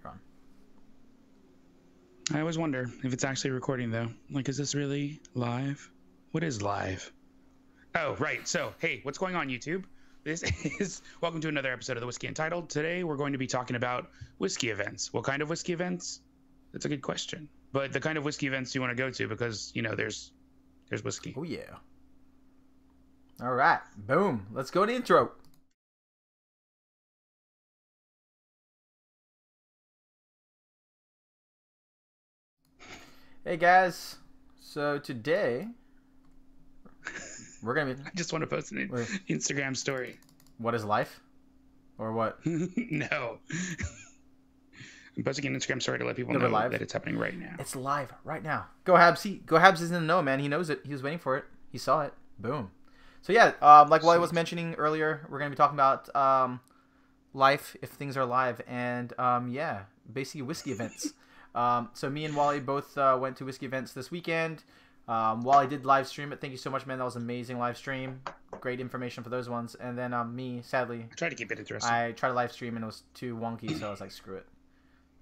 intercom. I always wonder if it's actually recording, though. Like, is this really live? What is live? Oh, right. So, hey, what's going on, YouTube? This is welcome to another episode of the Whiskey Untitled. Today, we're going to be talking about whiskey events. What kind of whiskey events? That's a good question. But the kind of whiskey events you want to go to, because you know there's whiskey. Oh yeah. All right, boom. Let's go to intro. Hey guys, so today we're gonna be. I just want to post an Instagram story. What is life, or what? No. I'm posting an Instagram story to let people know that it's happening right now. It's live right now. Go Habs. Go Habs is in the know, man. He knows it. He was waiting for it. He saw it. Boom. So yeah, like what I was mentioning earlier, we're gonna be talking about life if things are live, and yeah, basically whiskey events. So me and Wally both went to whiskey events this weekend. Wally did live stream it. Thank you so much, man. That was an amazing live stream. Great information for those ones. And then me, sadly, I tried to keep it interesting. I tried to live stream and it was too wonky, so I was like, screw it.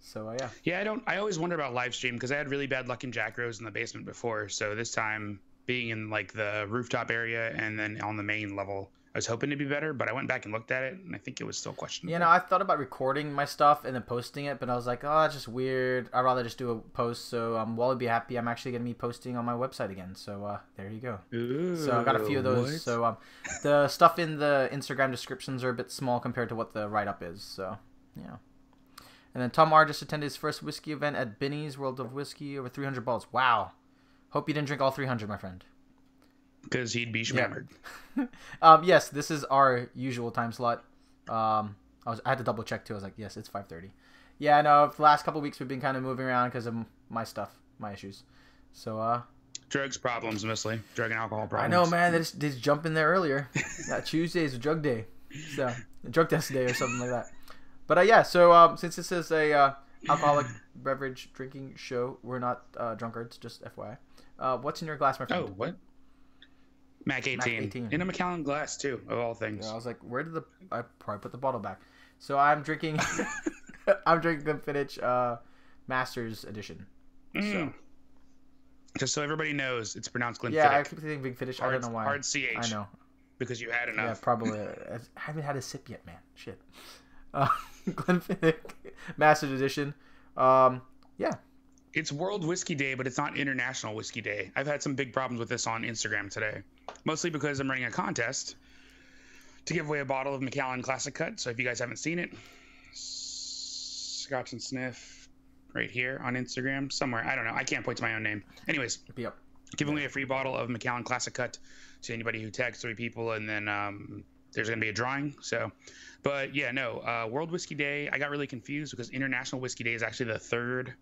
So yeah. Yeah, I always wonder about live stream because I had really bad luck in JackRose in the basement before. So this time being in like the rooftop area and then on the main level, I was hoping to be better, but I went back and looked at it and I think it was still questionable. You know, I thought about recording my stuff and then posting it, but I was like, oh, that's just weird. I'd rather just do a post. So Wally be happy. I'm actually going to be posting on my website again. So there you go. Ooh, so I got a few of those. What? So the stuff in the Instagram descriptions are a bit small compared to what the write-up is. So yeah. And then Tom R. just attended his first whiskey event at Binny's World of Whiskey, over 300 bottles. Wow. Hope you didn't drink all 300, my friend. Because he'd be hammered. Yeah. Yes, this is our usual time slot. I had to double check too. I was like, yes, it's 5:30. Yeah, no. The last couple of weeks we've been kind of moving around because of my stuff, my issues. So drugs problems mostly, drug and alcohol problems. I know, man. They just jump in there earlier. Tuesday is a drug day, so a drug test day or something like that. But yeah, so since this is a alcoholic beverage drinking show, we're not drunkards. Just FYI. What's in your glass, my friend? Oh, what? Mac 18. In a Macallan glass, too, of all things. Yeah, I was like, I probably put the bottle back. So I'm drinking, I'm drinking Glenfiddich Masters Edition. So. Just so everybody knows, it's pronounced Glenfiddich. Yeah, I keep saying Glenfiddich. I don't know why. Hard CH. I know. Because you had enough. Yeah, probably. I haven't had a sip yet, man. Shit. Glenfiddich Masters Edition. Yeah. It's World Whiskey Day, but it's not International Whiskey Day. I've had some big problems with this on Instagram today. Mostly because I'm running a contest to give away a bottle of Macallan Classic Cut. So if you guys haven't seen it, Scotch and Sniff right here on Instagram somewhere. I don't know. I can't point to my own name. Anyways, giving away a free bottle of Macallan Classic Cut to anybody who tags 3 people, and then there's going to be a drawing. So, but yeah, no, World Whiskey Day. I got really confused because International Whiskey Day is actually the 3rd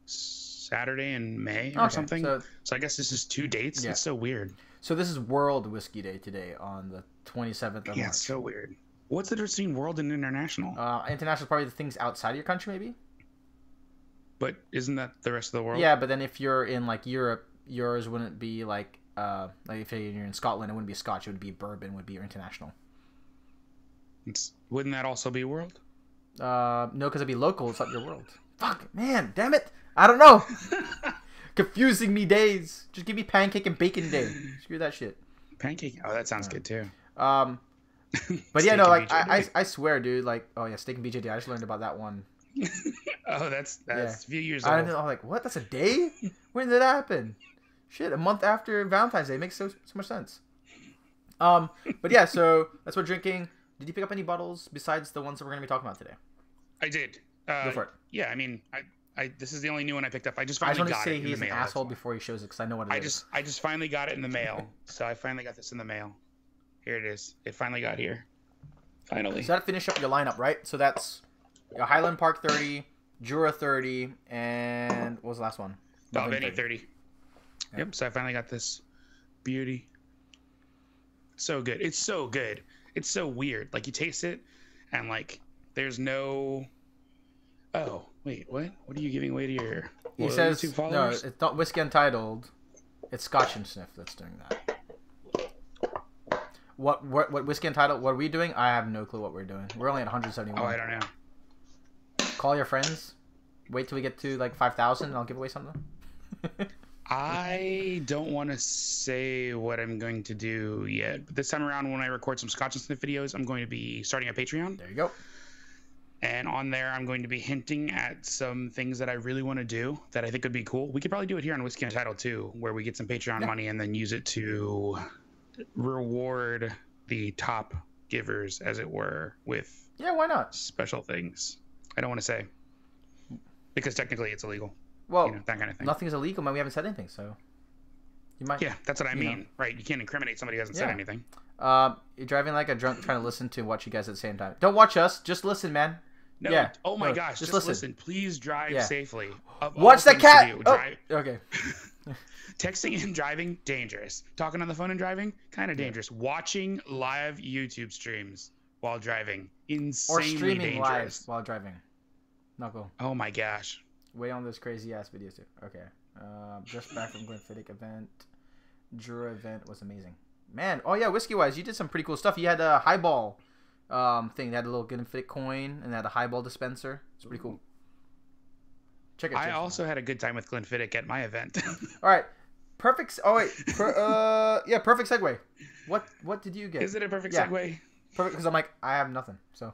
Saturday in May or something. So I guess this is 2 dates. Yeah. It's so weird. So this is World Whiskey Day today on the 27th of March. Yeah, it's so weird. What's the difference between world and international? International is probably the things outside of your country, maybe. But isn't that the rest of the world? Yeah, but then if you're in like Europe, yours wouldn't be like if you're in Scotland, it wouldn't be Scotch. It would be bourbon. Would be your international. Wouldn't that also be world? No, because it'd be local. It's not your world. Fuck, man, damn it. I don't know. Confusing me days. Just give me pancake and bacon day. Screw that shit. Pancake? Oh, that sounds good too. But yeah, no, like I swear, dude. Like, oh yeah, steak and BJ day. I just learned about that one. Oh, that's a few years old. I know. I'm like, what? That's a day? When did that happen? Shit, a month after Valentine's Day. Makes so much sense. But yeah, so that's what we're drinking. Did you pick up any bottles besides the ones that we're gonna be talking about today? I did. Go for it. Yeah, I mean, this is the only new one I picked up. I just finally got it in the mail. I just want to say he's an asshole before he shows it because I know what it is. I just finally got it in the mail. So I finally got this in the mail. Here it is. It finally got here. Finally. So that finish up your lineup, right? So that's Highland Park 30, Jura 30, and what was the last one? Bday 30. Yep. So I finally got this beauty. So good. It's so good. It's so weird. Like you taste it, and like there's no. Oh wait, what? What are you giving away to your? He says no. It's not Whiskey Untitled. It's Scotch and Sniff that's doing that. What Whiskey Untitled? What are we doing? I have no clue what we're doing. We're only at 171. Oh, I don't know. Call your friends. Wait till we get to like 5,000 and I'll give away something. I don't want to say what I'm going to do yet. But this time around, when I record some Scotch and Sniff videos, I'm going to be starting a Patreon. There you go. And on there, I'm going to be hinting at some things that I really want to do that I think would be cool. We could probably do it here on Whisky Untitled too, where we get some Patreon money and then use it to reward the top givers, as it were, with why not? Special things. I don't want to say because technically it's illegal. Well, that kind of thing. Nothing's illegal, man. We haven't said anything, so you might. Yeah, that's what I mean, right? You can't incriminate somebody who hasn't said anything. You're driving like a drunk, trying to listen to watch you guys at the same time. Don't watch us. Just listen, man. No. Yeah. Oh my gosh. Just listen. Please drive safely. Watch the cat. Okay. Texting and driving, dangerous. Talking on the phone and driving, kind of dangerous. Watching live YouTube streams while driving, insanely dangerous. Or streaming live while driving. Not cool. Oh my gosh. Way on those crazy ass videos too. Okay. Just back from Glenfiddich event. Jura event was amazing. Man, oh yeah, whiskey wise, you did some pretty cool stuff. You had a highball thing. They had a little Glenfiddich coin and they had a highball dispenser. It's pretty cool. Check it. I also had a good time with Glenfiddich at my event. All right. Perfect. Oh wait. Perfect segue. What did you get? Is it a perfect segue? Perfect, because I'm like, I have nothing. So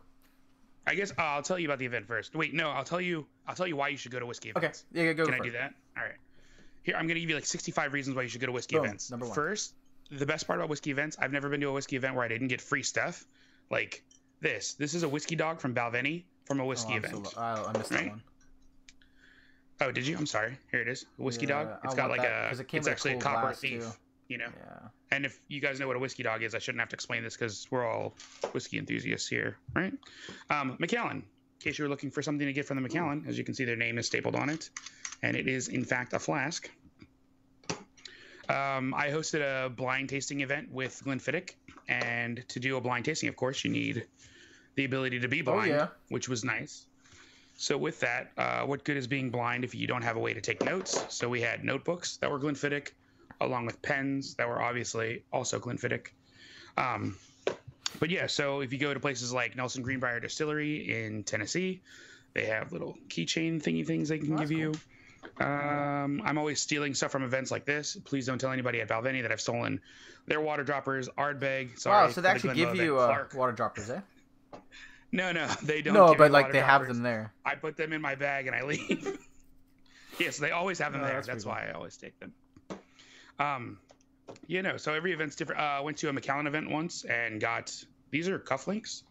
I guess I'll tell you about the event first. Wait, no, I'll tell you why you should go to whiskey events. Okay. Yeah, go. Can I do that? All right. Here, I'm gonna give you like 65 reasons why you should go to whiskey events. Number one. First, the best part about whiskey events, I've never been to a whiskey event where I didn't get free stuff. Like this. This is a whiskey dog from Balvenie from a whiskey event. I missed that one. Oh, did you? I'm sorry. Here it is. A whiskey dog. It's got like it's actually a copper thief. You know. Yeah. And if you guys know what a whiskey dog is, I shouldn't have to explain this because we're all whiskey enthusiasts here, right? Macallan. In case you were looking for something to get from the Macallan, as you can see, their name is stapled on it, and it is in fact a flask. I hosted a blind tasting event with Glenfiddich, and to do a blind tasting, of course, you need the ability to be blind, which was nice. So with that, what good is being blind if you don't have a way to take notes? So we had notebooks that were Glenfiddich, along with pens that were obviously also Glenfiddich. But yeah, so if you go to places like Nelson Greenbrier Distillery in Tennessee, they have little keychain thingy things they can give you. I'm always stealing stuff from events like this. Please don't tell anybody at Balvenie that I've stolen their water droppers, Ardbeg. Sorry, wow, so they actually give you water droppers, eh? No, they don't. No, but like they have them there. I put them in my bag and I leave. Yes, they always have them there. That's why I always take them. So every event's different. Went to a Macallan event once and got, these are cufflinks.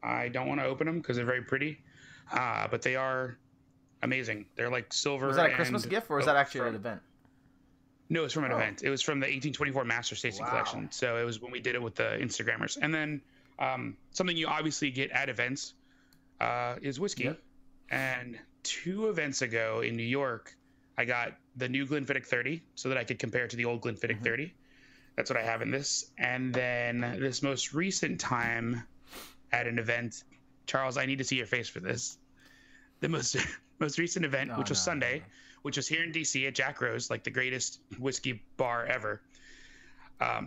I don't want to open them because they're very pretty, but they are amazing. They're like silver. Was that a Christmas gift or was that actually an event? No, it's from an event. It was from the 1824 Master Tasting Collection. So it was when we did it with the Instagrammers. And then something you obviously get at events is whiskey. Yep. And 2 events ago in New York, I got the new Glenfiddich 30 so that I could compare it to the old Glenfiddich 30. That's what I have in this. And then this most recent time at an event, Charles, I need to see your face for this. The most recent event, which was Sunday, which was here in DC at JackRose, like the greatest whiskey bar ever. I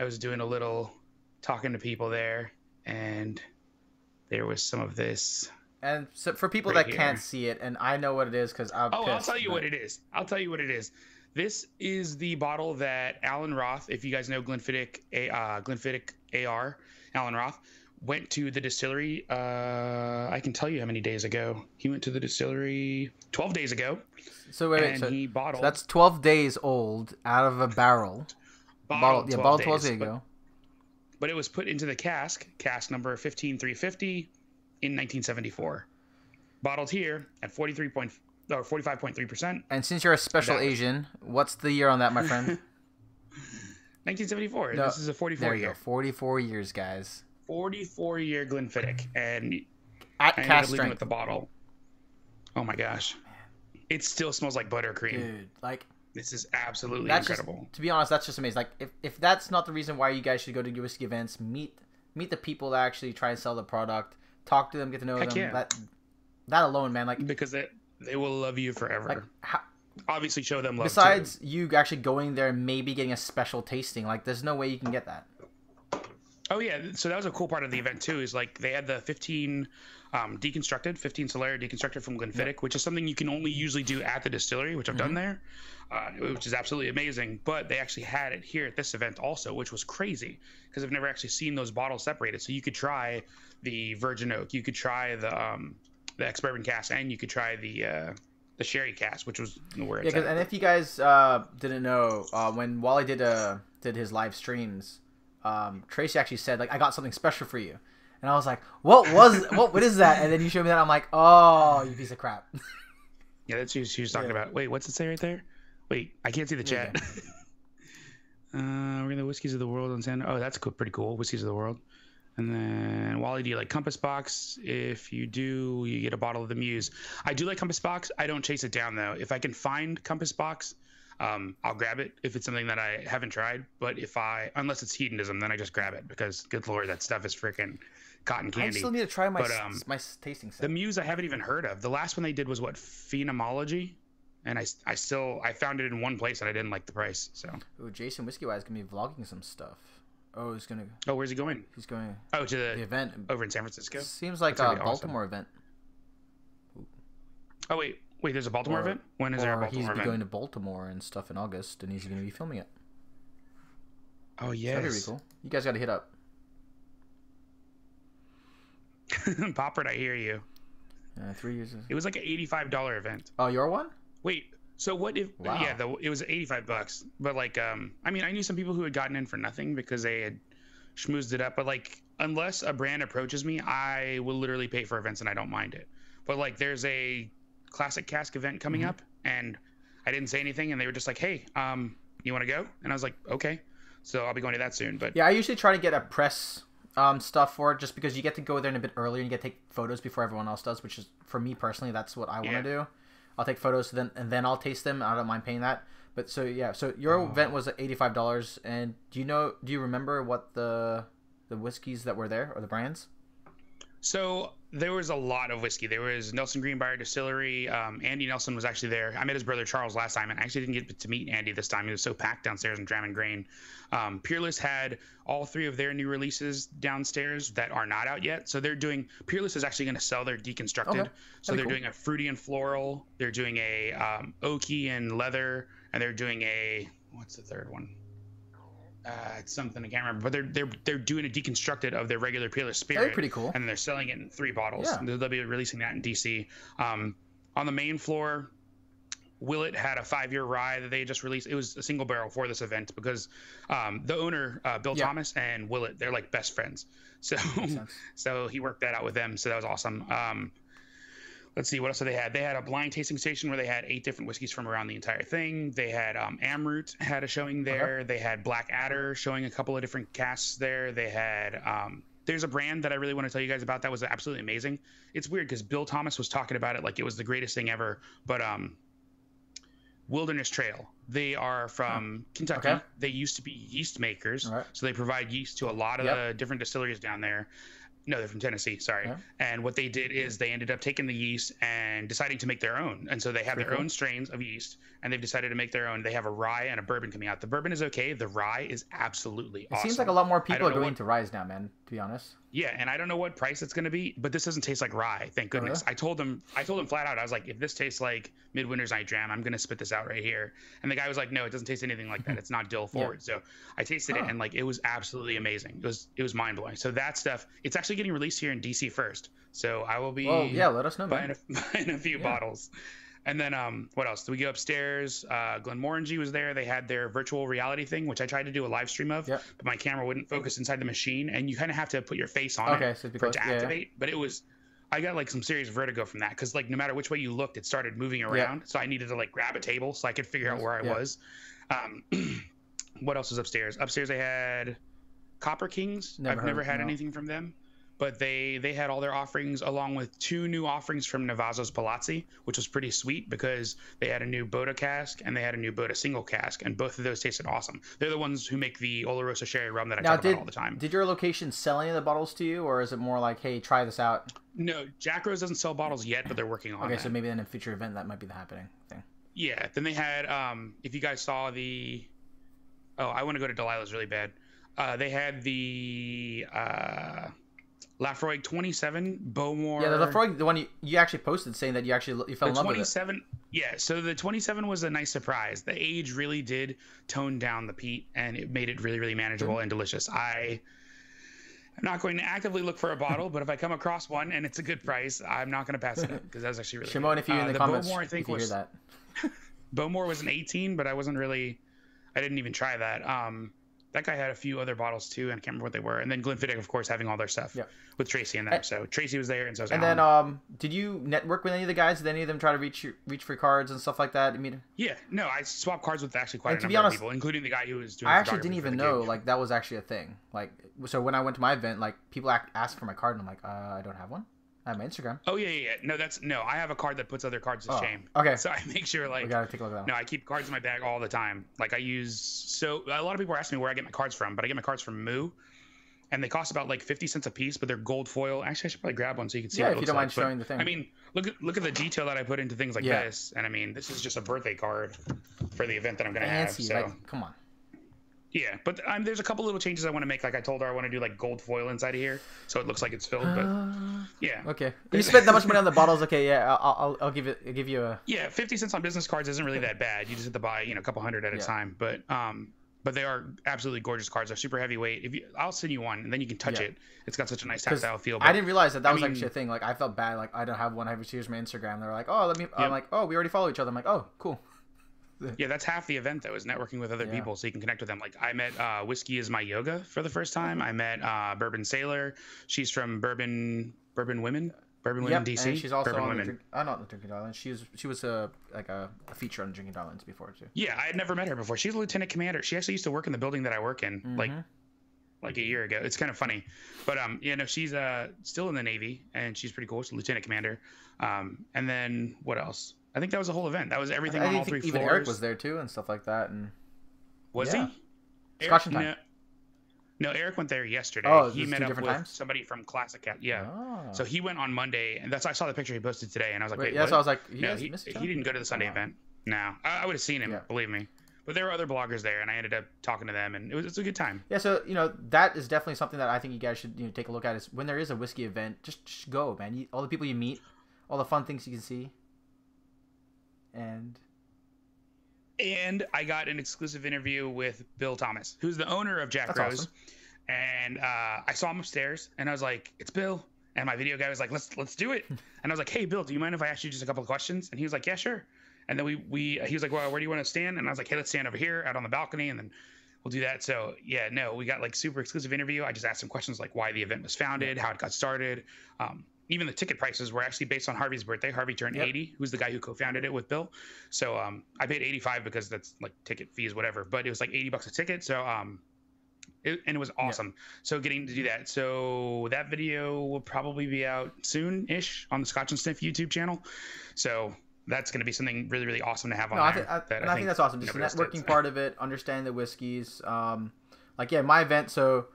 was doing a little talking to people there, and there was some of this. And so for people that can't see it, and I know what it is because I'll tell you what it is. I'll tell you what it is. This is the bottle that Alan Roth, if you guys know Glenfiddich AR, Alan Roth, went to the distillery. I can tell you how many days ago. He went to the distillery 12 days ago. So he bottled. So that's 12 days old out of a barrel. Bottled 12 days ago. But it was put into the cask number 15350 in 1974. Bottled here at 45.3%. And since you're a special Asian, what's the year on that, my friend? 1974. No, this is a 44 year. 44 years, guys. 44-year Glenfiddich, and at I ended up leaving with the bottle. Oh my gosh, it still smells like buttercream. Dude, like this is absolutely incredible. To be honest, that's just amazing. Like if that's not the reason why you guys should go to whiskey events, meet the people that actually try and sell the product, talk to them, get to know them. Yeah. That alone, man, like because they will love you forever. Like, obviously, show them love. Besides you actually going there and maybe getting a special tasting, like there's no way you can get that. Oh yeah, so that was a cool part of the event too. Is like they had the 15 deconstructed, 15 Solera deconstructed from Glenfiddich, which is something you can only usually do at the distillery, which I've done there, which is absolutely amazing. But they actually had it here at this event also, which was crazy because I've never actually seen those bottles separated. So you could try the virgin oak, you could try the ex-bourbon cask, and you could try the sherry cask, which was where it's at. And if you guys didn't know, when Wally did his live streams, Tracy actually said, like, I got something special for you. And I was like, what is that? And then you showed me that. I'm like, oh, you piece of crap. Yeah, that's who she was talking about. Wait, what's it say right there? Wait, I can't see the chat. We're in the Whiskeys of the World on Sand. Oh, that's pretty cool. Whiskeys of the World. And then, Wally, do you like Compass Box? If you do, you get a bottle of the Muse. I do like Compass Box. I don't chase it down, though. If I can find Compass Box, I'll grab it if it's something that I haven't tried. But unless it's hedonism, then I just grab it because, good lord, that stuff is freaking cotton candy. I still need to try my tasting set. The Muse I haven't even heard of. The last one they did was what, Phenomenology, and I found it in one place and I didn't like the price. So. Ooh, Jason Whiskey Wise gonna be vlogging some stuff. Oh, he's gonna. Oh, where's he going? He's going. Oh, to the event over in San Francisco. Seems like a Baltimore event. Oh wait, there's a Baltimore event. When is there a Baltimore event? He's going to Baltimore and stuff in August, and he's gonna be filming it. Oh yes, that'd be really cool. You guys got to hit up. Poppert, I hear you. 3 years. It was like an $85 event. Oh, your one? Wait, so what if? Wow. Yeah, it was $85. But like, I mean, I knew some people who had gotten in for nothing because they had schmoozed it up. But like, unless a brand approaches me, I will literally pay for events and I don't mind it. But like, there's a classic cask event coming up, and I didn't say anything, and they were just like, "Hey, you want to go?" And I was like, "Okay." So I'll be going to that soon. But yeah, I usually try to get a press stuff for it, just because you get to go there in a bit earlier and you get to take photos before everyone else does, which is, for me personally, that's what I want to do. I'll take photos and then I'll taste them. I don't mind paying that. But so yeah, so your event was at $85, and do you remember what the whiskeys that were there or the brands? So there was a lot of whiskey. There was Nelson Greenbrier Distillery. Andy Nelson was actually there. I met his brother Charles last time, and I actually didn't get to meet Andy this time. He was so packed downstairs in Dram and Grain. Peerless had all 3 of their new releases downstairs that are not out yet. So Peerless is actually going to sell their deconstructed. Okay. So they're doing a fruity and floral. They're doing a oaky and leather, and they're doing what's the third one? It's something I can't remember, but they're doing a deconstructed of their regular Peerless Spirit. That'd be pretty cool. And they're selling it in 3 bottles. Yeah. They'll be releasing that in DC. On the main floor, Willet had a 5-year rye that they just released. It was a single barrel for this event because the owner, Bill Thomas, and Willet, they're like best friends. So he worked that out with them. So that was awesome. Let's see, what else did they had? They had a blind tasting station where they had 8 different whiskeys from around the entire thing. They had Amroot had a showing there. They had Black Adder showing a couple of different casks there. They had there's a brand that I really want to tell you guys about that was absolutely amazing. It's weird because Bill Thomas was talking about it like it was the greatest thing ever. But Wilderness Trail, they are from Kentucky. Okay. They used to be yeast makers, so they provide yeast to a lot of the different distilleries down there. No, they're from Tennessee, sorry. Yeah. And what they did is they ended up taking the yeast and deciding to make their own. And so they have their own strains of yeast, and they've decided to make their own. They have a rye and a bourbon coming out. The bourbon is okay. The rye is absolutely awesome. It seems like a lot more people are going to ryes now, man, to be honest. Yeah, and I don't know what price it's going to be, but this doesn't taste like rye, thank goodness. I told him flat out, I was like, if this tastes like Midwinter's Night Dram, I'm going to spit this out right here. And the guy was like, no, it doesn't taste anything like that. It's not dill forward. So I tasted it, and like it was absolutely amazing. It was mind blowing. So that stuff, it's actually getting released here in DC first. So I will be let us know, buying a few bottles. And then what else? We go upstairs. Glenmorangie was there. They had their virtual reality thing, which I tried to do a live stream of, but my camera wouldn't focus inside the machine, and you kind of have to put your face on it for it to activate. But I got like some serious vertigo from that because like no matter which way you looked, it started moving around. So I needed to like grab a table so I could figure out where I was. What else was upstairs? Upstairs they had Copper Kings. I've never had anything from them. But they had all their offerings along with 2 new offerings from Navazzo's Palazzi, which was pretty sweet because they had a new Boda cask and they had a new Boda single cask, and both of those tasted awesome. They're the ones who make the Oloroso sherry rum that I talk about all the time. Did your location sell any of the bottles to you, or is it more like, hey, try this out? No, JackRose doesn't sell bottles yet, but they're working on it. Okay, so maybe in a future event that might be the happening thing. Yeah, then they had, if you guys saw I want to go to Delilah's really bad. They had the Lafroig 27 Bowmore. Yeah, the Lafroig, the one you actually posted saying that you fell in love with it. Yeah, so the 27 was a nice surprise. The age really did tone down the peat, and it made it really, really manageable and delicious. I'm not going to actively look for a bottle, but if I come across one and it's a good price, I'm not going to pass it up because that was actually really Shimon, good. if you in the comments, Bowmore, I think, if you hear that. Bowmore was an 18, but I didn't even try that. That guy had a few other bottles too, and I can't remember what they were. And then Glenfiddich, of course, having all their stuff with Tracy in there. So Tracy was there, and so was Alan. And then, did you network with any of the guys? Did any of them try to reach for cards and stuff like that? I mean, yeah, no, I swapped cards with actually quite a number of people, including the guy who was doing. I actually didn't even know like that was actually a thing. Like, so when I went to my event, like people asked for my card, and I'm like, I don't have one. I have my Instagram. Oh yeah. No, I have a card that puts other cards to shame. Okay. So I make sure like we gotta take a look at that. No, I keep cards in my bag all the time. Like a lot of people are asking me where I get my cards from, but I get my cards from Moo, and they cost about like 50 cents a piece, but they're gold foil. Actually, I should probably grab one so you can see. Yeah, if you don't mind showing the thing. I mean, look at the detail that I put into things like this, and I mean, this is just a birthday card for the event that I'm gonna have. So like, come on. Yeah, but there's a couple little changes I want to make. Like I told her, I want to do like gold foil inside of here, so it looks like it's filled. But yeah. Okay. You spent that much money on the bottles. Okay, yeah, I'll give you a. Yeah, 50 cents on business cards isn't really that bad. You just have to buy a couple hundred at a time. But they are absolutely gorgeous cards. They're super heavyweight. I'll send you one, and then you can touch it. It's got such a nice tactile feel. But I didn't realize that was actually a thing. Like I felt bad. Like I don't have one. I have here's my Instagram. They're like, oh, let me. I'm like, oh, we already follow each other. I'm like, oh, cool. Yeah, that's half the event though, is networking with other people so you can connect with them. Like I met Whisky is my yoga for the first time. I met Bourbon Sailor. She's from Bourbon Women DC. And she's also Bourbon on Women. not the Drinking Darlings. She was like a feature on Drinking Darlings before too. Yeah, I had never met her before. She's a lieutenant commander. She actually used to work in the building that I work in, like a year ago. It's kind of funny, but she's still in the Navy, and she's pretty cool. She's a lieutenant commander. And then what else? I think that was the whole event. That was everything on all three floors. Even Eric was there too and stuff like that. And was he? Scotch and time. No, Eric went there yesterday. Oh, he met up with times? somebody from Classic Cat. Yeah. Oh. So he went on Monday, and I saw the picture he posted today, and I was like, wait, yeah. what? So I was like, no, he didn't go to the Sunday event. No, I would have seen him, believe me. But there were other bloggers there, and I ended up talking to them, and it was a good time. Yeah, so that is definitely something that I think you guys should take a look at. Is when there is a whiskey event, just go, man. All the people you meet, all the fun things you can see. And I got an exclusive interview with Bill Thomas, who's the owner of JackRose. Awesome. And I saw him upstairs, and I was like, "It's Bill." And my video guy was like, "Let's do it." And I was like, "Hey, Bill, do you mind if I ask you just a couple of questions?" And he was like, "Yeah, sure." And then he was like, "Well, where do you want to stand?" And I was like, "Hey, let's stand over here, out on the balcony, and then we'll do that." So yeah, no, we got like super exclusive interview. I just asked him questions like why the event was founded, how it got started. Even the ticket prices were actually based on Harvey's birthday. Harvey turned 80, who's the guy who co-founded it with Bill. So I paid 85 because that's like ticket fees, whatever. But it was like $80 a ticket. So it was awesome. So getting to do that. So that video will probably be out soon-ish on the Scotch and Sniff YouTube channel. So that's going to be something really, really awesome to have on there. I think that's awesome. Just the networking part of it, understand the whiskeys. My event. So.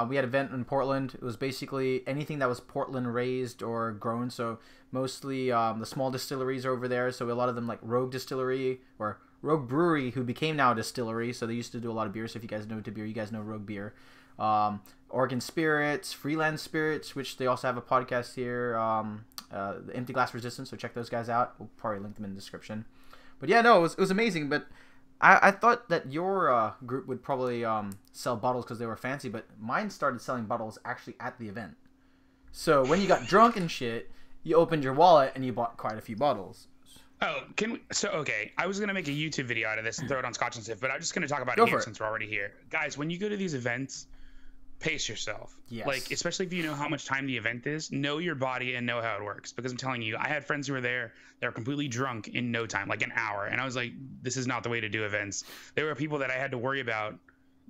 We had an event in Portland. It was basically anything that was Portland raised or grown. So mostly the small distilleries over there. So a lot of them like Rogue Distillery or Rogue Brewery, who became now a distillery. So they used to do a lot of beer. So if you guys know to beer, you guys know Rogue Beer. Oregon Spirits, Freeland Spirits, which they also have a podcast here. The Empty Glass Resistance. So check those guys out. We'll probably link them in the description. But yeah, no, it was amazing. But I thought that your group would probably sell bottles because they were fancy, but mine started selling bottles actually at the event. So when you got drunk and shit, you opened your wallet and you bought quite a few bottles. Oh, okay. I was going to make a YouTube video out of this and throw it on Scotch and Sniff, but I'm just going to talk about it here since we're already here. Guys, when you go to these events, pace yourself. Yes. Like, especially if you know how much time the event is, know your body and know how it works. Because I'm telling you, I had friends who were there, they were completely drunk in no time, like an hour. And I was like, this is not the way to do events. There were people that I had to worry about,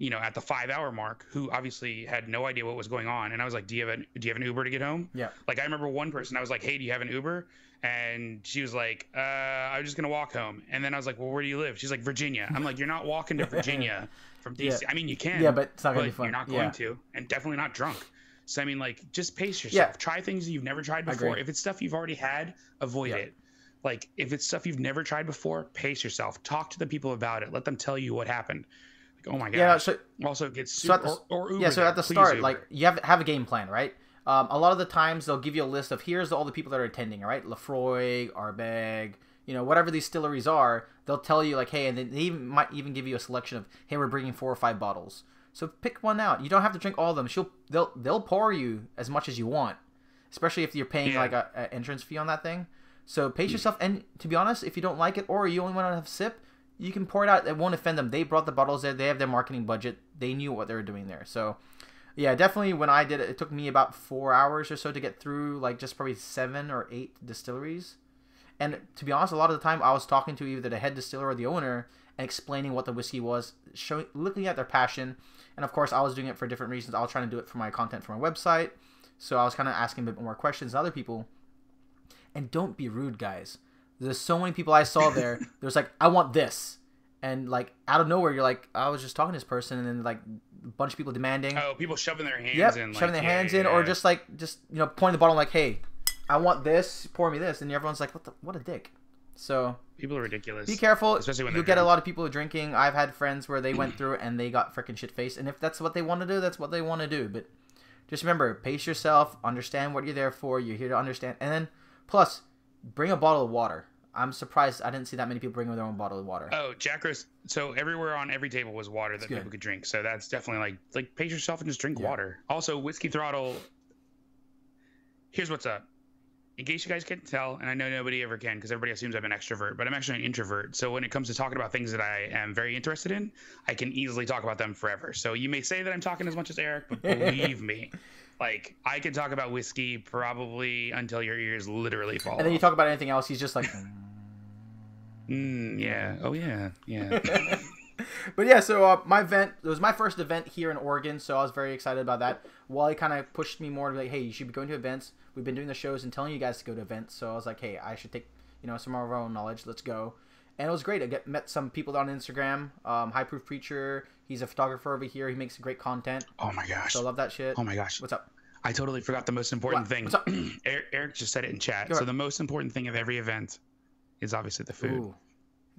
at the 5-hour mark, who obviously had no idea what was going on. And I was like, do you have an Uber to get home? Yeah. Like, I remember one person, I was like, hey, do you have an Uber? And she was like, I'm just going to walk home. And then I was like, well, where do you live? She's like, Virginia. I'm like, you're not walking to Virginia from DC. Yeah. I mean, you can. Yeah, but it's not going to be fun. You're not going to. And definitely not drunk. So, I mean, like, just pace yourself. Yeah. Try things you've never tried before. If it's stuff you've already had, avoid it. Like, if it's stuff you've never tried before, pace yourself. Talk to the people about it. Let them tell you what happened. Like, oh my gosh. Yeah. So also, it gets super, or Uber. Yeah. So there. at the Please start, Uber. like you have a game plan, right? A lot of the times they'll give you a list of here's all the people that are attending, right? Lefroy, Arbeg, whatever these distilleries are, they'll tell you like, hey, and they might even give you a selection of, hey, we're bringing 4 or 5 bottles. So pick one out. You don't have to drink all of them. They'll pour you as much as you want, especially if you're paying like an entrance fee on that thing. So pace yourself. And to be honest, if you don't like it or you only want to have a sip, you can pour it out. It won't offend them. They brought the bottles there. They have their marketing budget. They knew what they were doing there. So yeah, definitely when I did it, it took me about 4 hours or so to get through like just probably 7 or 8 distilleries. And to be honest, a lot of the time I was talking to either the head distiller or the owner and explaining what the whiskey was, looking at their passion. And of course, I was doing it for different reasons. I was trying to do it for my content for my website. So I was kind of asking a bit more questions than other people. And don't be rude, guys. There's so many people I saw there. There's like, I want this. And like out of nowhere, you're like, I was just talking to this person. And then like a bunch of people demanding. Oh, people shoving their hands in. Shoving their hands in. Or just pointing the bottle like, hey, I want this. Pour me this. And everyone's like, what a dick. So people are ridiculous. Be careful. Especially when you get a lot of people drinking. I've had friends where they went through and they got freaking shit faced. And if that's what they want to do, that's what they want to do. But just remember, pace yourself. Understand what you're there for. You're here to understand. And then, plus, bring a bottle of water. I'm surprised I didn't see that many people bring their own bottle of water. Oh, JackRose. So everywhere on every table was water that people could drink. So that's definitely like pace yourself and just drink water. Also, Whiskey Throttle. Here's what's up. In case you guys can't tell, and I know nobody ever can because everybody assumes I'm an extrovert, but I'm actually an introvert. So when it comes to talking about things that I am very interested in, I can easily talk about them forever. So you may say that I'm talking as much as Eric, but believe me, like I can talk about whiskey probably until your ears literally fall And then you talk about anything else, he's just like... yeah. Oh, yeah. Yeah. But yeah, so it was my first event here in Oregon, so I was very excited about that. Wally kind of pushed me more to be like, hey, you should be going to events. We've been doing the shows and telling you guys to go to events, so I was like, hey, I should take some of our own knowledge. Let's go. And it was great. I met some people on Instagram. High Proof Preacher, he's a photographer over here. He makes great content. Oh my gosh. So I love that shit. Oh my gosh. What's up? I totally forgot the most important thing. What's up? Eric just said it in chat. So the most important thing of every event is obviously the food. Ooh,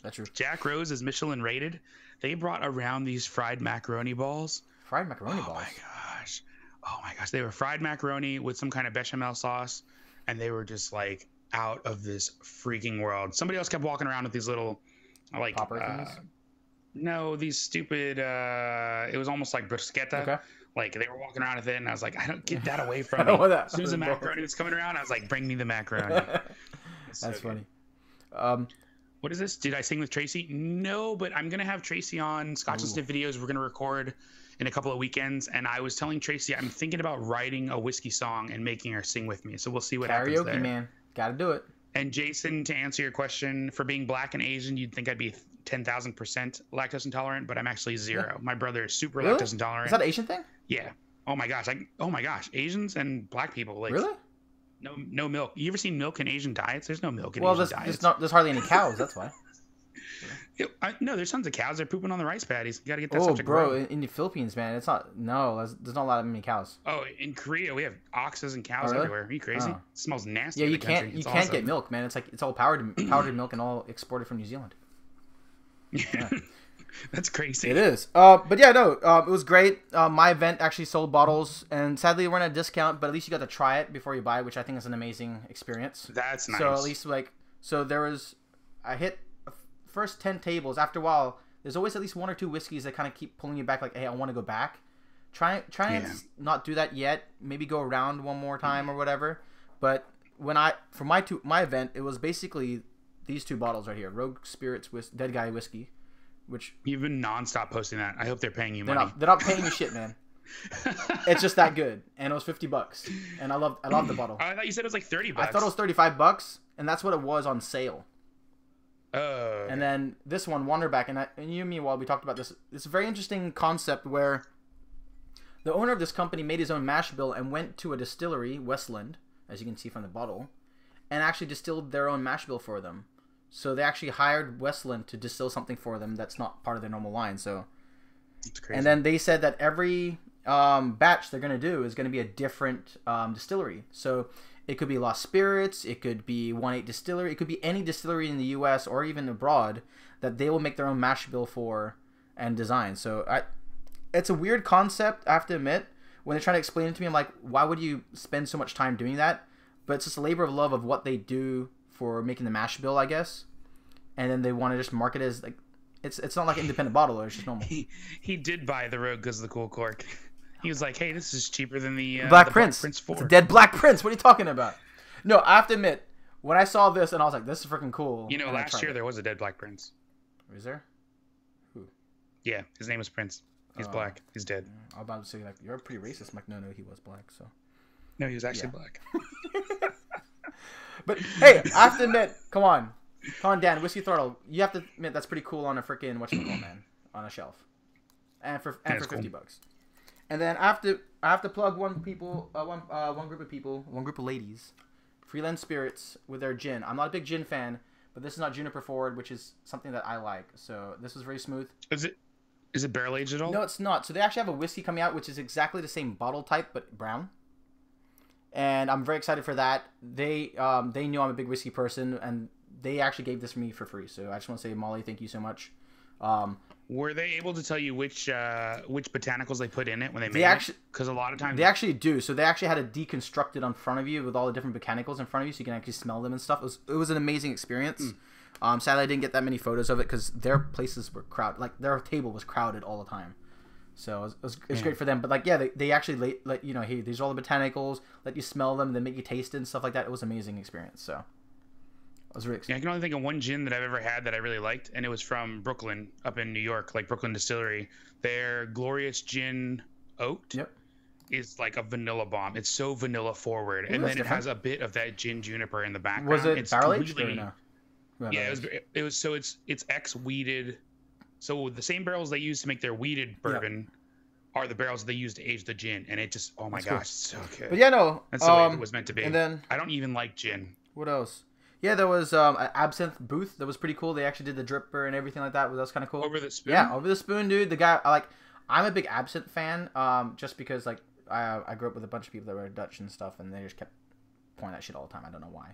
that's true. JackRose is Michelin rated. They brought around these fried macaroni balls. Fried macaroni balls? Oh my gosh. They were fried macaroni with some kind of bechamel sauce. And they were just like out of this freaking world. Somebody else kept walking around with these little like popper things? No, these stupid it was almost like bruschetta. Okay. Like they were walking around with it and I was like, I don't get that away from me. As soon as the macaroni was coming around, I was like, bring me the macaroni. That's funny. What is this? Did I sing with Tracy? No, but I'm gonna have Tracy on Scotch and Sniff videos. We're gonna record in a couple of weekends, and I was telling Tracy I'm thinking about writing a whiskey song and making her sing with me. So we'll see what happens there. Karaoke, man, gotta do it. And Jason, to answer your question, for being black and Asian, you'd think I'd be 10,000% lactose intolerant, but I'm actually 0. Yeah. My brother is super lactose intolerant. Is that an Asian thing? Yeah. Oh my gosh, Asians and black people like really. No milk. You ever seen milk in Asian diets? There's no milk in Asian diets. There's hardly any cows. That's why. No, there's tons of cows. They're pooping on the rice paddies. You got to get that stuff to grow. In the Philippines, man, it's not. No, there's not a lot of many cows. Oh, in Korea we have oxes and cows everywhere. Are you crazy? It smells nasty. Yeah, you can't get milk, man. It's all powdered milk and all exported from New Zealand. Yeah. That's crazy. It is. But yeah, no, it was great. My event actually sold bottles, and sadly, we're at a discount, but at least you got to try it before you buy, which I think is an amazing experience. That's nice. So at least I hit first 10 tables. After a while, there's always at least 1 or 2 whiskeys that kind of keep pulling you back, like, hey, I want to go back. Try and not do that yet. Maybe go around one more time or whatever. But for my event, it was basically these 2 bottles right here, Rogue Spirits Dead Guy Whiskey. Which you've been nonstop posting that. I hope they're paying you money. They're not paying me shit, man. It's just that good, and it was $50, and I love the bottle. I thought you said it was like $30. I thought it was $35, and that's what it was on sale. Oh. And then this one, Wonderback, and you and me, while we talked about this, it's a very interesting concept where the owner of this company made his own mash bill and went to a distillery, Westland, as you can see from the bottle, and actually distilled their own mash bill for them. So they actually hired Westland to distill something for them that's not part of their normal line. So, that's crazy. And then they said that every batch they're going to do is going to be a different distillery. So it could be Lost Spirits, it could be 1-8 Distillery, it could be any distillery in the U.S. or even abroad that they will make their own mash bill for and design. So it's a weird concept, I have to admit. When they're trying to explain it to me, I'm like, why would you spend so much time doing that? But it's just a labor of love of what they do for making the mash bill, I guess. And then they want to just market it as like, it's not like an independent bottle, it's just normal. He did buy the Rogue because of the cool cork. He was like, hey, this is cheaper than the Black the Prince. Black Prince 4. It's a dead Black Prince. What are you talking about? No, I have to admit, when I saw this and I was like, this is freaking cool. You know, last year there was a dead Black Prince. Is there? Who? Yeah, his name was Prince. He's black. He's dead. I was about to say, like, you're pretty racist. I'm like, no, he was black, so. No, he was actually black. But, hey, I have to admit, come on, Dan, Whiskey Throttle, you have to admit that's pretty cool on a freaking, whatchamacallit, man, on a shelf. And for $50. Cool. And then I have to plug one group of people, one group of ladies, Freelance Spirits with their gin. I'm not a big gin fan, but this is not juniper forward, which is something that I like. So this was very smooth. Is it barrel aged at all? No, it's not. So they actually have a whiskey coming out, which is exactly the same bottle type but brown. And I'm very excited for that. They know I'm a big whiskey person, and they actually gave this for me for free. So I just want to say, Molly, thank you so much. Were they able to tell you which botanicals they put in it when they made it? Because a lot of times they actually do. So they actually had it deconstructed in front of you with all the different botanicals in front of you, so you can actually smell them and stuff. It was an amazing experience. Sadly, I didn't get that many photos of it because their places were crowded. Like their table was crowded all the time. So it was great for them. But like, yeah, they actually let you know, hey, these are all the botanicals. Let you smell them, then make you taste it and stuff like that. It was an amazing experience. So I was really excited. Yeah, I can only think of one gin that I've ever had that I really liked, and it was from Brooklyn, up in New York, like Brooklyn Distillery. Their Glorious Gin Oaked is like a vanilla bomb. It's so vanilla forward, and then it has a bit of that gin juniper in the background. Was it barrel aged or no? Yeah, it was. So it's ex weeded. So the same barrels they use to make their weeded bourbon are the barrels they use to age the gin, and it just gosh, it's so good. But yeah, no, that's the way it was meant to be. And then I don't even like gin. What else? Yeah, there was an absinthe booth that was pretty cool. They actually did the dripper and everything like that. That was kind of cool. Over the spoon. Yeah, over the spoon, dude. The guy, I'm a big absinthe fan. Just because like I grew up with a bunch of people that were Dutch and stuff, and they just kept pouring that shit all the time. I don't know why.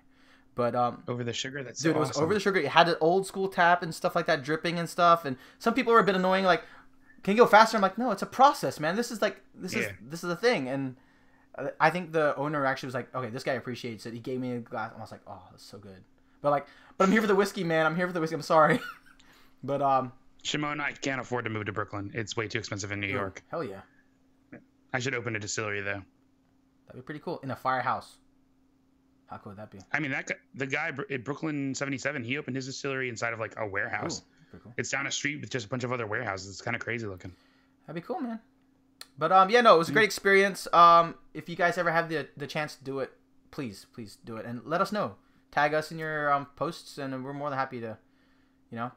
But over the sugar, that's dude, so it was awesome. over the sugar. It had an old school tap and stuff like that, dripping and stuff. And some people were a bit annoying, like, "Can you go faster?" I'm like, "No, it's a process, man. This is a thing." And I think the owner actually was like, "Okay, this guy appreciates it." He gave me a glass, and I was like, "Oh, that's so good." But I'm here for the whiskey, man. I'm here for the whiskey. I'm sorry, but Shimon, I can't afford to move to Brooklyn. It's way too expensive in New York. Hell yeah. I should open a distillery though. That'd be pretty cool in a firehouse. How cool would that be? I mean, the guy at Brooklyn 77, he opened his distillery inside of like a warehouse. Ooh, pretty cool. It's down a street with just a bunch of other warehouses. It's kind of crazy looking. That'd be cool, man. But yeah, no, it was a great experience. If you guys ever have the chance to do it, please do it and let us know. Tag us in your posts, and we're more than happy to,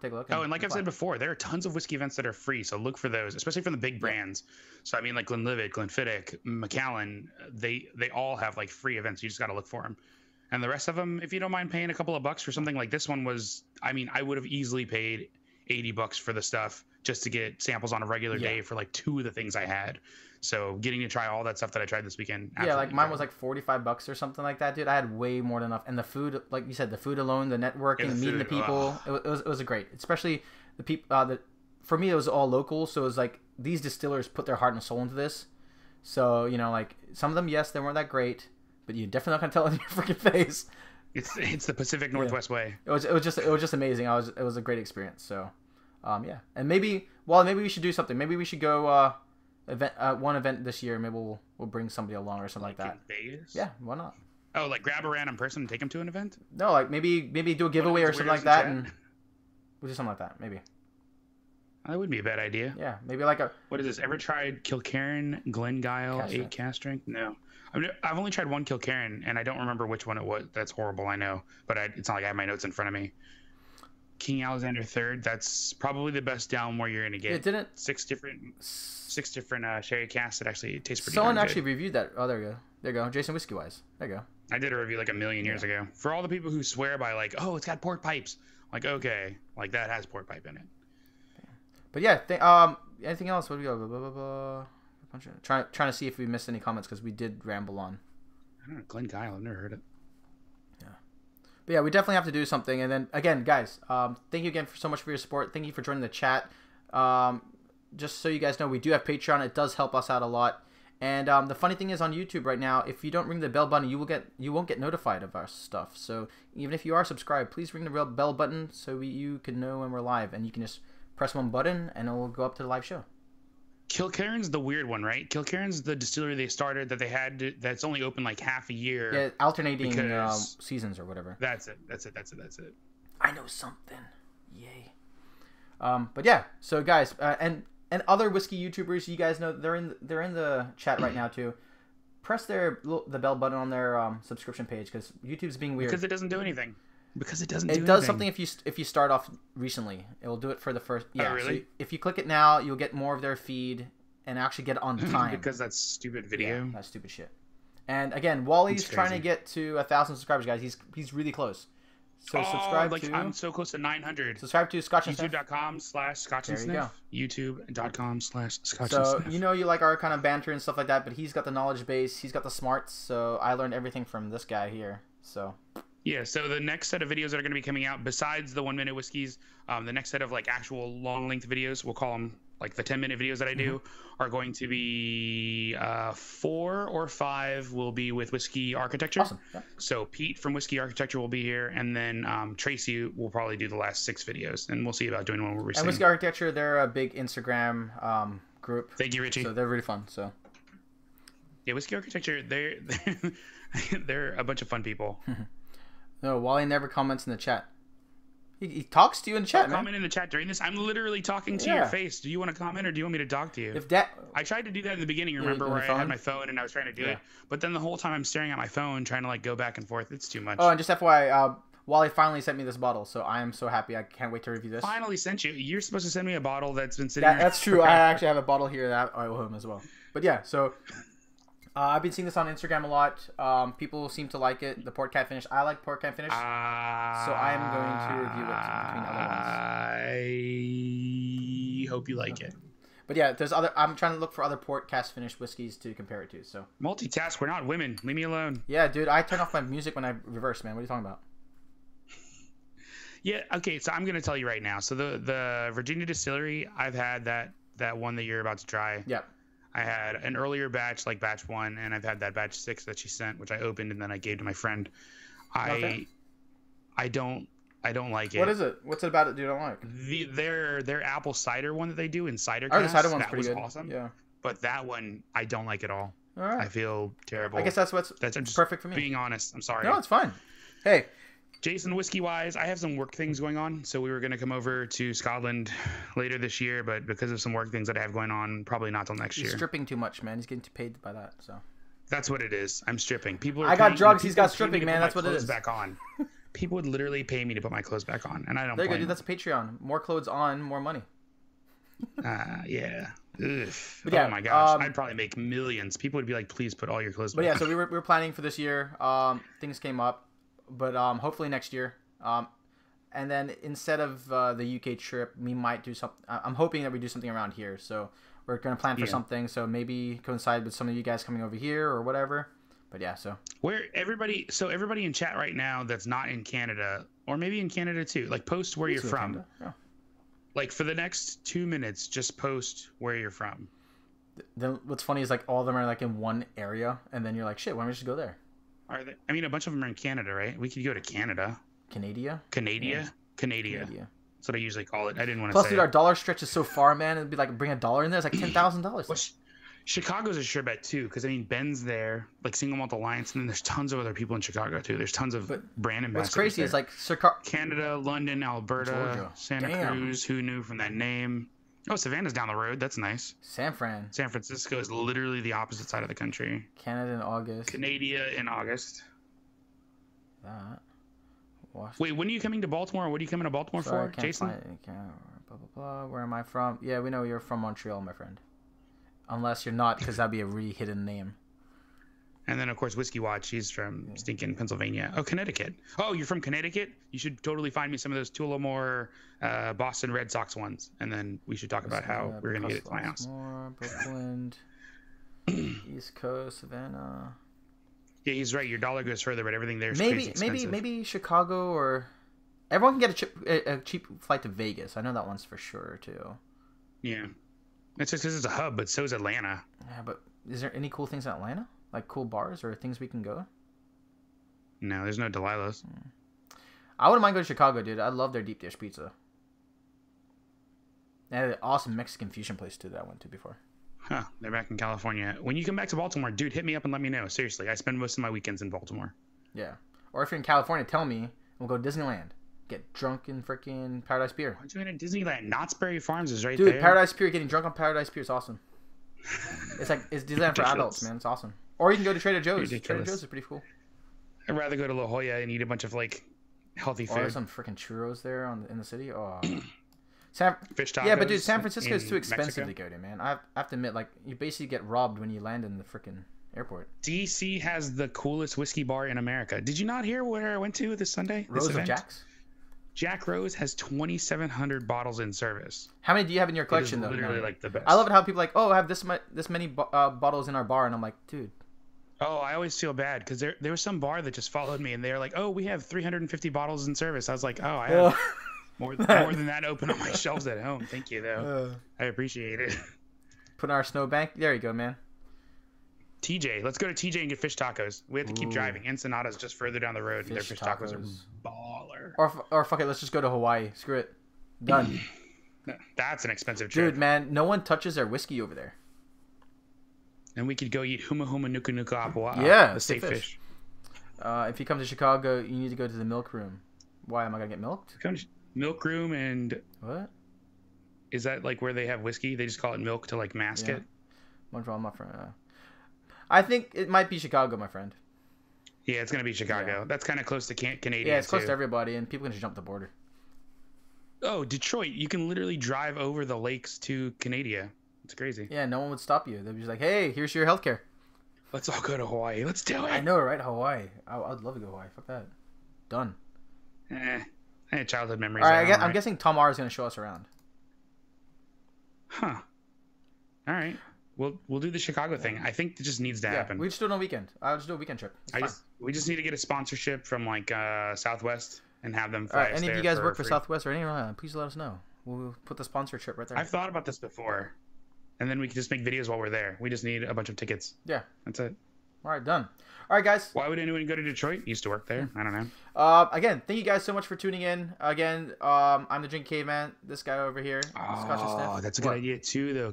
take a look. And like I've said before, there are tons of whiskey events that are free, so look for those, especially from the big brands. So I mean, like Glenlivet, Glenfiddich, Macallan, they all have like free events. You just got to look for them. And the rest of them, if you don't mind paying a couple of bucks for something like this one was, I mean, I would have easily paid $80 for the stuff just to get samples on a regular day for like 2 of the things I had. So getting to try all that stuff that I tried this weekend. Yeah, like mine was like $45 or something like that, dude. I had way more than enough. And the food, like you said, the food alone, the networking, meeting the people, it was a great. Especially the people. For me, it was all local, so it was like these distillers put their heart and soul into this. So like some of them, yes, they weren't that great, but you're definitely not gonna tell it in your freaking face. It's the Pacific Northwest way. It was just amazing. It was a great experience. So, yeah, and maybe we should do something. Maybe we should go one event this year. Maybe we'll bring somebody along or something like that. In Vegas? Yeah, why not? Oh, like grab a random person and take them to an event? No, like maybe do a giveaway or something like that, and we'll do something like that. Maybe. That would be a bad idea. Yeah, maybe like a. What is this? Ever tried Kilkerran Glengyle 8 cask strength? No. I've only tried one Kilkerran, and I don't remember which one it was. That's horrible, I know. But it's not like I have my notes in front of me. King Alexander III, that's probably the best down where you're going to get. It didn't. 6 different sherry casks that actually taste pretty good. Someone actually reviewed that. Oh, there you go. There you go. Jason Whiskey Wise. There you go. I did a review like a million years ago. For all the people who swear by like, oh, it's got pork pipes. Like, okay. Like, that has pork pipe in it. But yeah, anything else? What do we go? Trying to see if we missed any comments because we did ramble on. I don't know, Glengyle. I've never heard it. Yeah, but yeah, we definitely have to do something. And then again, guys, thank you again so much for your support. Thank you for joining the chat. Just so you guys know, we do have Patreon. It does help us out a lot. And the funny thing is, on YouTube right now, if you don't ring the bell button, you won't get notified of our stuff. So even if you are subscribed, please ring the real bell button so you can know when we're live, and you can just press one button and it will go up to the live show. Kilcairn's the weird one, right? Kilcairn's the distillery they started that they had that's only open like half a year. Yeah, alternating seasons or whatever. That's it. I know something. Yay. But yeah, so guys, and other whiskey YouTubers, you guys know they're in the chat right now too. Press the bell button on their subscription page because YouTube's being weird. Because it doesn't do anything. It does something if you start off recently. It will do it for the first. Yeah. Oh, really? So if you click it now, you'll get more of their feed and actually get it on time. Because that's stupid video. Yeah, that's stupid shit. And again, Wally's trying to get to 1,000 subscribers, guys. He's really close. So subscribe to... I'm so close to 900. Subscribe to Scotch and Sniff. YouTube.com/Scotch and Sniff. YouTube.com/Scotch and So, Sniff. you know you like our kind of banter and stuff like that, but he's got the knowledge base. He's got the smarts. So I learned everything from this guy here. So... Yeah, so the next set of videos that are going to be coming out, besides the 1 minute whiskeys, the next set of like actual long length videos, we'll call them like the 10-minute videos that I do, are going to be 4 or 5 will be with Whiskey Architecture. Awesome. Yeah. So Pete from Whiskey Architecture will be here, and then Tracy will probably do the last 6 videos, and we'll see about doing one where we're And Whiskey Architecture, they're a big Instagram group. Thank you, Richie. So they're really fun. So yeah, Whiskey Architecture, they're a bunch of fun people. No, Wally never comments in the chat. He talks to you in the chat, man. Comment in the chat during this. I'm literally talking to your face. Do you want to comment or do you want me to talk to you? I tried to do that in the beginning, remember, where I had my phone and I was trying to do it. But then the whole time I'm staring at my phone trying to like go back and forth. It's too much. Oh, and just FYI, Wally finally sent me this bottle, so I am so happy. I can't wait to review this. Finally sent you. You're supposed to send me a bottle that's been sitting there. That's true. I actually have a bottle here that I owe him as well. But yeah, so... I've been seeing this on Instagram a lot. People seem to like it. The Port Cat Finish. I like Port Cat Finish. So I am going to review it between other ones. I hope you like it. But yeah, there's other. I'm trying to look for other Port Cat Finish whiskeys to compare it to. So multitask. We're not women. Leave me alone. Yeah, dude. I turn off my music when I reverse, man. What are you talking about? Yeah. Okay. So I'm gonna tell you right now. So the Virginia Distillery, I've had that one that you're about to try. Yeah. I had an earlier batch, like batch 1, and I've had that batch 6 that she sent, which I opened and then I gave to my friend. I don't like it. What is it? What's it about it you don't like? Their apple cider one that they do in cider cask. Oh, the cider one's pretty good. Awesome. Yeah. But that one I don't like at all. All right. I feel terrible. I guess that's perfect for me. Being honest, I'm sorry. No, it's fine. Hey. Jason, whiskey-wise, I have some work things going on, so we were going to come over to Scotland later this year, but because of some work things that I have going on, probably not till next year. He's stripping too much, man. He's getting paid by that, so. That's what it is. I'm stripping. I got drugs. He's got stripping, man. That's what it is. Back on. People would literally pay me to put my clothes back on, and I don't. There you go, dude. That's a Patreon. More clothes on, more money. Yeah. Ugh. Yeah, oh my gosh, I'd probably make millions. People would be like, "Please put all your clothes back." But yeah, so we were planning for this year. Things came up. But hopefully next year. And then instead of the UK trip, we might do something. I'm hoping that we do something around here. So we're going to plan for something. So maybe coincide with some of you guys coming over here or whatever. But yeah, so. Everybody in chat right now that's not in Canada, or maybe in Canada too, like post where you're from. Yeah. Like for the next 2 minutes, just post where you're from. Then what's funny is like all of them are like in one area. And then you're like, shit, why don't we just go there? Are they? I mean, a bunch of them are in Canada, right? We could go to Canada. Canada. That's what I usually call it. I didn't want to say. Plus, dude, it. our dollar stretch is so far, man. It'd be like bring $1 in there. It's like $10,000. Well, Chicago's a sure bet too, because I mean, Ben's there, like Single Malt Alliance, and then there's tons of other people in Chicago too. There's tons of brand ambassadors. What's crazy is like Canada, London, Alberta, Georgia. Santa Cruz. Who knew from that name? Oh, Savannah's down the road. That's nice. San Francisco is literally the opposite side of the country. Canada in August. Canada in August. Washington. Wait, when are you coming to Baltimore? What are you coming to Baltimore for, Jason? Blah, blah, blah. Where am I from? Yeah, we know you're from Montreal, my friend. Unless you're not, because that'd be a really hidden name. And then, of course, Whiskey Watch. He's from stinking Pennsylvania. Oh, Connecticut. Oh, you're from Connecticut? You should totally find me some of those Tullamore Boston Red Sox ones. And then we should talk about how we're going to get it to my house. Brooklyn, East Coast, Savannah. Yeah, he's right. Your dollar goes further, but everything there is crazy expensive. Maybe Chicago, or everyone can get a cheap flight to Vegas. I know that one's for sure too. Yeah. It's just because it's a hub, but so is Atlanta. Yeah, but is there any cool things in Atlanta? Like cool bars or things we can go? No, there's no Delilah's. I wouldn't mind going to Chicago, dude. I love their deep dish pizza. They had an awesome Mexican fusion place, too, that I went to before. Huh. They're back in California. When you come back to Baltimore, dude, hit me up and let me know. Seriously, I spend most of my weekends in Baltimore. Yeah. Or if you're in California, tell me. We'll go to Disneyland. Get drunk in freaking Paradise Pier. What are you doing at Disneyland? Knott's Berry Farms is right there. Dude, Paradise Pier, getting drunk on Paradise Pier is awesome. It's Disneyland for adults, man. It's awesome. Or you can go to Trader Joe's. Ridiculous. Trader Joe's is pretty cool. I'd rather go to La Jolla and eat a bunch of, like, healthy food. Or there's some freaking churros there in the city. Oh. Fish tacos. Yeah, but dude, San Francisco is too expensive Mexico? to go to, man. I have to admit, like, you basically get robbed when you land in the freaking airport. DC has the coolest whiskey bar in America. Did you not hear where I went to this Sunday? Rose of Jack's? JackRose has 2,700 bottles in service. How many do you have in your collection, though? Literally, like, the best. I love it how people are like, oh, I have this many bottles in our bar, and I'm like, dude. Oh, I always feel bad because there was some bar that just followed me, and they're like, oh, we have 350 bottles in service. I was like, oh, I have more than that open on my shelves at home. Thank you, though. I appreciate it. Put in our snowbank. There you go, man. TJ. Let's go to TJ and get fish tacos. We have to keep driving. Ensenada's just further down the road, and their fish tacos are baller. Or fuck it, let's just go to Hawaii. Screw it. Done. That's an expensive trip. Dude, man, no one touches their whiskey over there. And we could go eat huma huma nuku nuku apua. Yeah, the state fish. If you come to Chicago, you need to go to the milk room. Why am I gonna get milked? Come to milk room and what? Is that like where they have whiskey? They just call it milk to like mask it. What's wrong, my friend? I think it might be Chicago, my friend. Yeah, it's gonna be Chicago. Yeah. That's kind of close to Canadian. Yeah, it's close to everybody, and people can just jump the border. Oh, Detroit! You can literally drive over the lakes to Canada. It's crazy. Yeah, no one would stop you. They'd be just like, "Hey, here's your healthcare." Let's all go to Hawaii. Let's do it. I know, right? Hawaii. I'd love to go to Hawaii. Fuck that. Done. I had childhood memories. All right, I'm guessing Tom R is gonna show us around. Huh. All right. We'll do the Chicago thing. I think it just needs to happen. We just do it on a weekend. I'll just do a weekend trip. We just need to get a sponsorship from like Southwest and have them fly us any there of you guys for work for free. Southwest or anyone, please let us know. We'll put the sponsorship right there. I've thought about this before, and then we can just make videos while we're there. We just need a bunch of tickets. Yeah, that's it. All right, done. All right, guys. Why would anyone go to Detroit? Used to work there. I don't know. Again, thank you guys so much for tuning in. Again, I'm the Drink Caveman. This guy over here, Scotch and Sniff. Oh, that's a good idea too, though.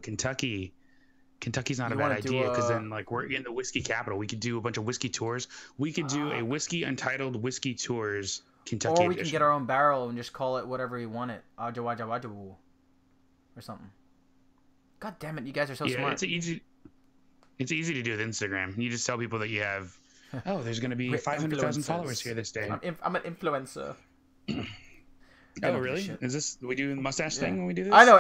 Kentucky's not a bad idea because then like we're in the whiskey capital. We could do a bunch of whiskey tours. We could do a whiskey Untitled whiskey tours Kentucky or we edition. Can get our own barrel and just call it whatever we want it. Or something. God damn it, you guys are so smart. It's easy to do with Instagram. You just tell people that you have. Oh, there's going to be 500,000 followers here this day. I'm an influencer. Oh, really? Is this we do the mustache thing when we do this? I know.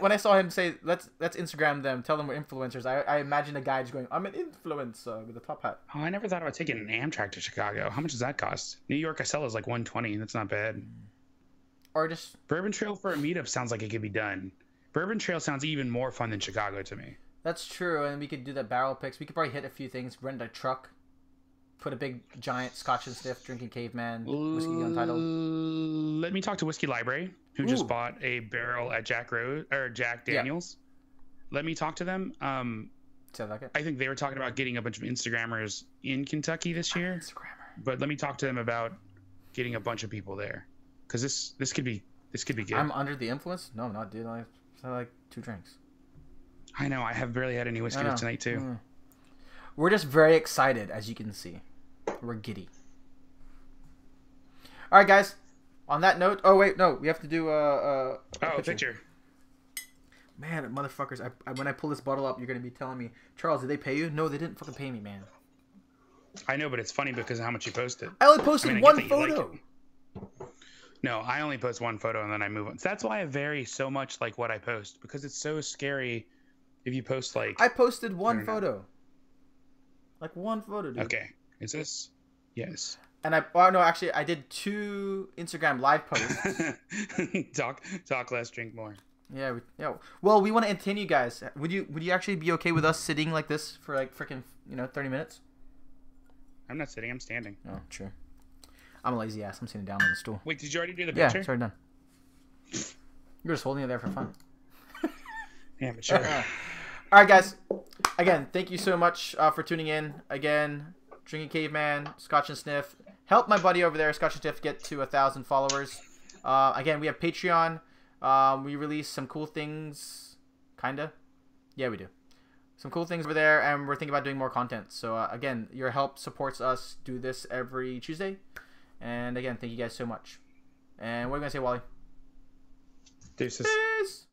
When I saw him say let's Instagram them, tell them we're influencers. I imagine a guy just going, "I'm an influencer" with a top hat. Oh, I never thought about taking an Amtrak to Chicago. How much does that cost? New York, I sell is like $120. That's not bad. Or just Bourbon Trail for a meetup sounds like it could be done. Bourbon Trail sounds even more fun than Chicago to me. That's true, and we could do the barrel picks. We could probably hit a few things. Rent a truck. Put a big giant Scotch and Sniff drinking Caveman Whiskey Untitled. Let me talk to Whiskey Library, who just bought a barrel at JackRose or Jack Daniels. Yeah. Let me talk to them. I think they were talking about getting a bunch of Instagrammers in Kentucky this year. But let me talk to them about getting a bunch of people there, because this could be good. I'm under the influence? No, not dude. I had like 2 drinks. I know. I have barely had any whiskey tonight too. We're just very excited, as you can see. We're giddy. All right, guys. On that note, oh wait, no, we have to do a picture. Man, motherfuckers! When I pull this bottle up, you're gonna be telling me, Charles, did they pay you? No, they didn't fucking pay me, man. I know, but it's funny because of how much you posted. I only posted one photo. No, I only post one photo and then I move on. So that's why I vary so much, like what I post, because it's so scary if you post like. I posted one photo. Like one photo, dude. Okay. Is this? Yes. And no, actually, I did 2 Instagram live posts. talk less, drink more. Yeah. Well, we want to entertain you guys. Would you actually be okay with us sitting like this for like freaking 30 minutes? I'm not sitting. I'm standing. Oh, true. I'm a lazy ass. I'm sitting down on the stool. Wait, did you already do the picture? Yeah, it's already done. You're just holding it there for fun. Amateur. All right, guys. Again, thank you so much for tuning in. Again, Drinking Caveman, Scotch and Sniff. Help my buddy over there, Scotch and Sniff, get to 1,000 followers. Again, we have Patreon. We release some cool things. Kinda. Yeah, we do. Some cool things over there, and we're thinking about doing more content. So, again, your help supports us do this every Tuesday. And, again, thank you guys so much. And what are you going to say, Wally? Deuces. Peace.